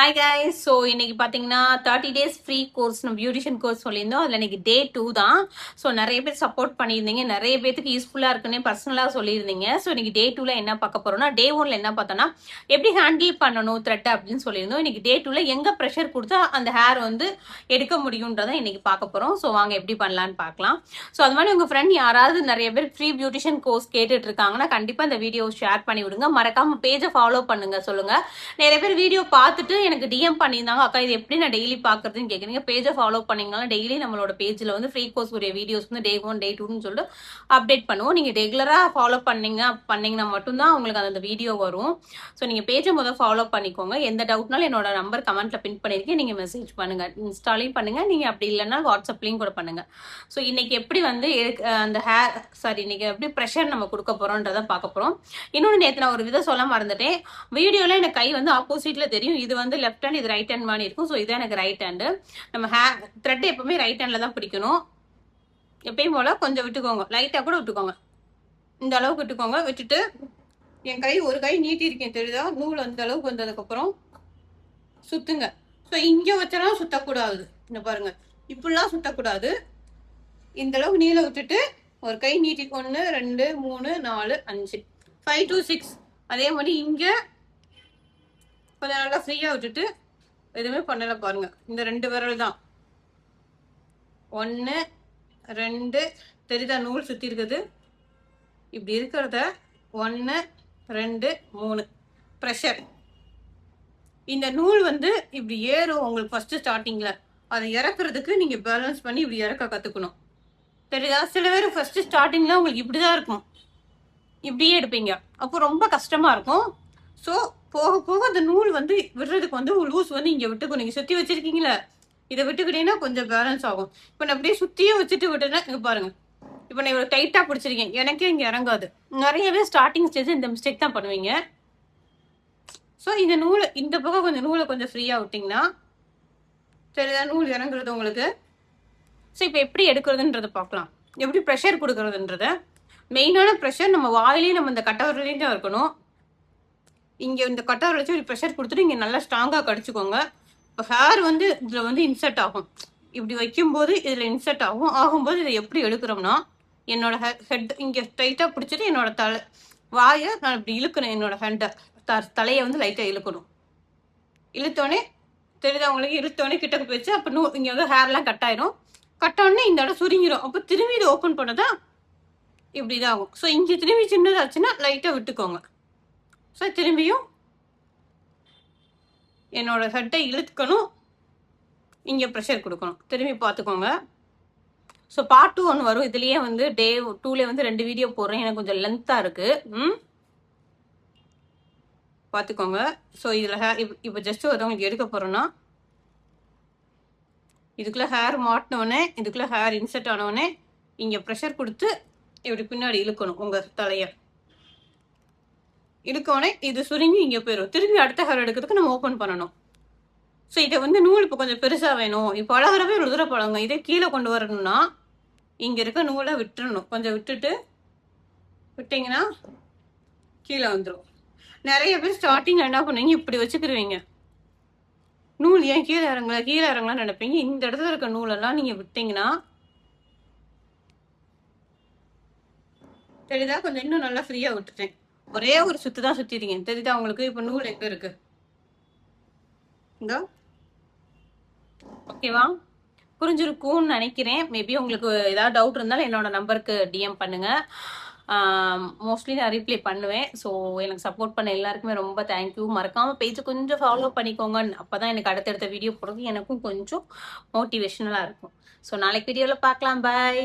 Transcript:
Hi guys. So இன்னைக்கு பார்த்தீங்கன்னா 30 days free course நம்ம பியூட்டிஷியன் கோர்ஸ் சொல்லியிருந்தோம். அதில் இன்னைக்கு டே 2 தான். ஸோ நிறைய பேர் சப்போர்ட் பண்ணியிருந்தீங்க, நிறைய பேருக்கு யூஸ்ஃபுல்லாக இருக்குன்னு பர்சனலாக சொல்லியிருந்தீங்க. ஸோ இன்னைக்கு டே 2ல என்ன பார்க்க போறோம்னா, டே 1ல என்ன பார்த்தோம்னா எப்படி ஹேண்டில் பண்ணணும் த்ரெட் அப்படின்னு சொல்லியிருந்தோம். இன்னைக்கு டே 2ல எங்கே ப்ரெஷர் கொடுத்தா அந்த ஹேர் வந்து எடுக்க முடியுன்றதை இன்னைக்கு பார்க்க போகிறோம். ஸோ வாங்க எப்படி பண்ணலான்னு பார்க்கலாம். ஸோ அது மாதிரி உங்கள் ஃப்ரெண்ட் யாராவது நிறைய பேர் ஃப்ரீ பியூட்டிஷியன் கோர்ஸ் கேட்டுட்டு இருக்காங்கன்னா கண்டிப்பாக இந்த வீடியோ ஷேர் பண்ணி விடுங்க. மறக்காம பேஜை ஃபாலோ பண்ணுங்க. சொல்லுங்க, நிறைய பேர் வீடியோ பார்த்துட்டு எனக்கு டிஎம் பண்ணியிருந்தாங்க, அக்கா இது எப்படி நான் டெய்லி பார்க்கறதுன்னு கேட்குறீங்க. பேஜை ஃபாலோ பண்ணிங்கன்னா டெய்லி நம்மளோட பேஜில் வந்து ஃப்ரீ கோர்ஸ் உரிய வீடியோஸ் வந்து டே 1 டே 2ன்னு சொல்லிட்டு அப்டேட் பண்ணுவோம். நீங்கள் ரெகுலராக ஃபாலோ பண்ணீங்கன்னா மட்டும்தான் உங்களுக்கு அந்த வீடியோ வரும். ஸோ நீங்கள் பேஜை முதல் ஃபாலோ பண்ணிக்கோங்க. எந்த டவுட்னாலும் என்னோட நம்பர் கமெண்ட்டில் பின் பண்ணியிருக்கேன், நீங்கள் மெசேஜ் பண்ணுங்கள். இன்ஸ்டாலையும் பண்ணுங்கள், நீங்கள் அப்படி இல்லைன்னா வாட்ஸ்அப்லேயும் கூட பண்ணுங்கள். ஸோ இன்னைக்கு எப்படி வந்து அந்த இன்னைக்கு எப்படி ப்ரெஷர் நம்ம கொடுக்க போகிறோன்றதை பார்க்க போகிறோம். இன்னொன்று நேற்று நான் ஒரு விதம் சொல்ல மறந்துட்டேன். வீடியோவில் எனக்கு கை வந்து ஆப்போசிட்டில் தெரியும். இது வந்து லெஃப்ட் ஹேண்ட், இது ரைட் ஹேண்ட் மாதிரி இருக்கும். ஸோ இதான் எனக்கு ரைட் ஹேண்டு. நம்ம த்ரெட் எப்பவுமே ரைட் ஹேண்டில் தான் பிடிக்கணும். எப்பயும் போல் கொஞ்சம் விட்டுக்கோங்க, லைட்டாக கூட விட்டுக்கோங்க. இந்த அளவுக்கு விட்டுக்கோங்க. விட்டுட்டு என் கை ஒரு கை நீட்டி இருக்கேன் தெரியுதா, நூல் அந்த அளவுக்கு வந்ததுக்கப்புறம் சுற்றுங்க. ஸோ இங்கே வச்சாலும் சுற்றக்கூடாது. இந்த பாருங்க, இப்படிலாம் சுற்றக்கூடாது. இந்த அளவுக்கு நீளம் விட்டுட்டு ஒரு கை நீட்டி 1 2 3 4 5 5 to 6. அதே மாதிரி இங்கே கொஞ்சம் நல்லா ஃப்ரீயாக விட்டுட்டு எதுவுமே பண்ணலை பாருங்க. இந்த 2 விரல் தான். 1 2 தெரியுதா, நூல் சுற்றி இருக்குது. இப்படி இருக்கிறத 1 2 3 ப்ரெஷர். இந்த நூல் வந்து இப்படி ஏறும் உங்களுக்கு ஃபர்ஸ்ட் ஸ்டார்டிங்கில். அதை இறக்குறதுக்கு நீங்கள் பேலன்ஸ் பண்ணி இப்படி இறக்க கற்றுக்கணும். தெரியுதா, சில பேர் ஃபர்ஸ்ட் ஸ்டார்டிங்கில் உங்களுக்கு இப்படி தான் இருக்கும், இப்படியே எடுப்பீங்க, அப்போ ரொம்ப கஷ்டமாக இருக்கும். ஸோ போக போக அந்த நூல் வந்து விடுறதுக்கு வந்து லூஸ் வந்து இங்கே விட்டுக்கும். நீங்கள் சுற்றி வச்சிருக்கீங்களே, இதை விட்டுக்கிட்டீங்கன்னா கொஞ்சம் பேலன்ஸ் ஆகும். இப்போ நான் அப்படியே சுற்றியே வச்சுட்டு விட்டுனா இங்கே பாருங்கள், இப்போ நான் இவ்வளோ டைட்டாக பிடிச்சிருக்கேன், எனக்கே இங்கே இறங்காது. நிறையவே ஸ்டார்டிங் ஸ்டேஜ் இந்த மிஸ்டேக் தான் பண்ணுவீங்க. ஸோ இந்த நூலை இந்த பக்கம் கொஞ்சம் நூலை கொஞ்சம் ஃப்ரீயாக விட்டிங்கன்னா சரிதா, நூல் இறங்குறது உங்களுக்கு. ஸோ இப்போ எப்படி எடுக்கிறதுன்றதை பார்க்கலாம், எப்படி ப்ரெஷர் கொடுக்கறதுன்றத. மெயினான ப்ரெஷர் நம்ம வாயிலையும் நம்ம இந்த கட்டவரலையும் தான் இருக்கணும். இங்கே இந்த கட்டவரை வச்சு ஒரு ப்ரெஷர் கொடுத்துட்டு இங்கே நல்லா ஸ்ட்ராங்காக கடிச்சிக்கோங்க. இப்போ ஹேர் வந்து இதில் வந்து இன்சர்ட் ஆகும். இப்படி வைக்கும்போது இதில் இன்சர்ட் ஆகும்போது இதை எப்படி எடுக்கிறோம்னா, என்னோட ஹெட் இங்கே டைட்டாக பிடிச்சிட்டு என்னோட வாயை நான் இப்படி இழுக்கணும். என்னோட ஹெண்டை தலையை வந்து லைட்டாக இழுக்கணும். இழுத்தோடனே தெரியுதா உங்களுக்கு, இழுத்தோடனே கிட்டக்கு போயிடுச்சு. அப்போ இங்கே வந்து ஹேர்லாம் கட் ஆயிடும். கட்டோடனே இந்த இடம் சுருங்கிடும். அப்போ திரும்பி இதை ஓப்பன் பண்ணதான் இப்படி தான் ஆகும். ஸோ இங்கே திரும்பி சின்னதாச்சுன்னா லைட்டாக விட்டுக்கோங்க. ஸோ திரும்பியும் என்னோட ஹெட்டை இழுத்துக்கணும், இங்கே ப்ரெஷர் கொடுக்கணும். திரும்பி பார்த்துக்கோங்க. ஸோ பார்ட் 2 ஒன்று வரும். இதுலேயே வந்து டே 2ல வந்து 2 வீடியோ போடுறேன், எனக்கு கொஞ்சம் லென்த்தாக இருக்குது. பார்த்துக்கோங்க. ஸோ இதில் இப்போ ஜஸ்ட் ஒருத்தவங்களுக்கு எடுக்க போகிறோன்னா, இதுக்குள்ளே ஹேர் மாட்டினோடனே, இதுக்குள்ளே ஹேர் இன்சர்ட் ஆனோடனே இங்கே ப்ரெஷர் கொடுத்து இப்படி பின்னாடி இழுக்கணும். உங்கள் தலையை இழுக்கோடனே இது சுருங்கி இங்கே போயிடும். திரும்பி அடுத்த ஹேர் எடுக்கிறதுக்கு நம்ம ஓப்பன் பண்ணணும். ஸோ இதை வந்து நூல் இப்போ கொஞ்சம் பெருசாக வேணும், இப்போ பழகிறவே ஒரு தூரம் பழங்க. இதே கீழே கொண்டு வரணும்னா இங்கே இருக்க நூலை விட்டுறணும். கொஞ்சம் விட்டிங்கன்னா கீழே வந்துடும். நிறைய பேர் ஸ்டார்டிங்கில் என்ன பண்ணுவீங்க, இப்படி வச்சுக்கிருவீங்க. நூல் ஏன் கீழே இறங்கலாம்னு நினைப்பீங்க. இந்த இடத்துல இருக்க நூலெல்லாம் நீங்கள் விட்டிங்கன்னா தெரியுதா, கொஞ்சம் இன்னும் நல்லா ஃப்ரீயாக விட்டுட்டேன். ஒரே ஒரு சுற்று தான் சுற்றிருக்கேன், தெரியுதா உங்களுக்கு. இப்போ நூல் எங்கே இருக்கு இந்த ஓகேவா, புரிஞ்சிருக்கும்னு நினைக்கிறேன். மேபி உங்களுக்கு ஏதாவது டவுட் இருந்தாலும் என்னோட நம்பருக்கு டிஎம் பண்ணுங்க. மோஸ்ட்லி நான் ரிப்ளை பண்ணுவேன். ஸோ எனக்கு சப்போர்ட் பண்ண எல்லாருக்குமே ரொம்ப தேங்க்யூ. மறக்காமல் பேஜை கொஞ்சம் ஃபாலோ பண்ணிக்கோங்க. அப்போ தான் எனக்கு அடுத்தடுத்த வீடியோ போடுறது எனக்கும் கொஞ்சம் மோட்டிவேஷனலாக இருக்கும். ஸோ நாளைக்கு வீடியோவில் பார்க்கலாம். பாய்.